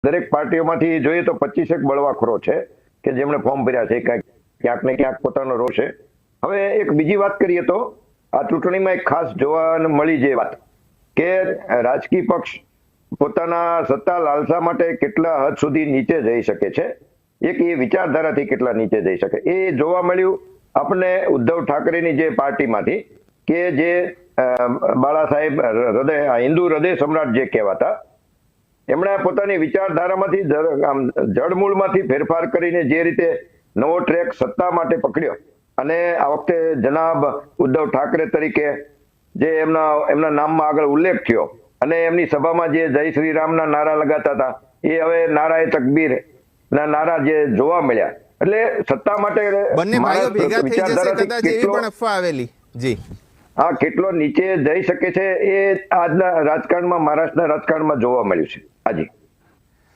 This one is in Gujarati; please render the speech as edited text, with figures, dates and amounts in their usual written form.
દરેક પાર્ટીઓમાંથી જોઈએ તો 25 બળવાખોરો છે કે જેમણે ફોર્મ ભર્યા છે, ક્યાંક ને ક્યાંક પોતાનો રોષ છે. હવે એક બીજી વાત કરીએ તો આ ચૂંટણીમાં એક ખાસ જોવા મળી જે વાત કે રાજકીય પક્ષ પોતાના સત્તા લાલસા માટે કેટલા હદ સુધી નીચે જઈ શકે છે, એક એ વિચારધારાથી કેટલા નીચે જઈ શકે એ જોવા મળ્યું આપણને ઉદ્ધવ ઠાકરેની જે પાર્ટીમાંથી કે જે બાળા સાહેબ હિન્દુ હૃદય સમ્રાટ જે કહેવાતા, એમણે પોતાની વિચારધારામાંથી જડમૂળમાંથી ફેરફાર કરીને જે રીતે નવો ટ્રેક સત્તા માટે પકડ્યો અને આ વખતે જનાબ ઉદ્ધવ ઠાકરે તરીકે જે એમના નામમાં આગળ ઉલ્લેખ થયો અને એમની સભામાં જે જય શ્રી રામના નારા લગાતા હતા એ હવે નારાએ તકબીર ના નારા જે જોવા મળ્યા, એટલે સત્તા માટે બંને ભાઈઓ ભેગા થઈ જશે કદાચ એવી પણ અફવા આવેલી. જી હા, કેટલો નીચે જઈ શકે છે એ આજના રાજકારણમાં, મહારાષ્ટ્રના રાજકારણમાં જોવા મળ્યું છે. હાજી.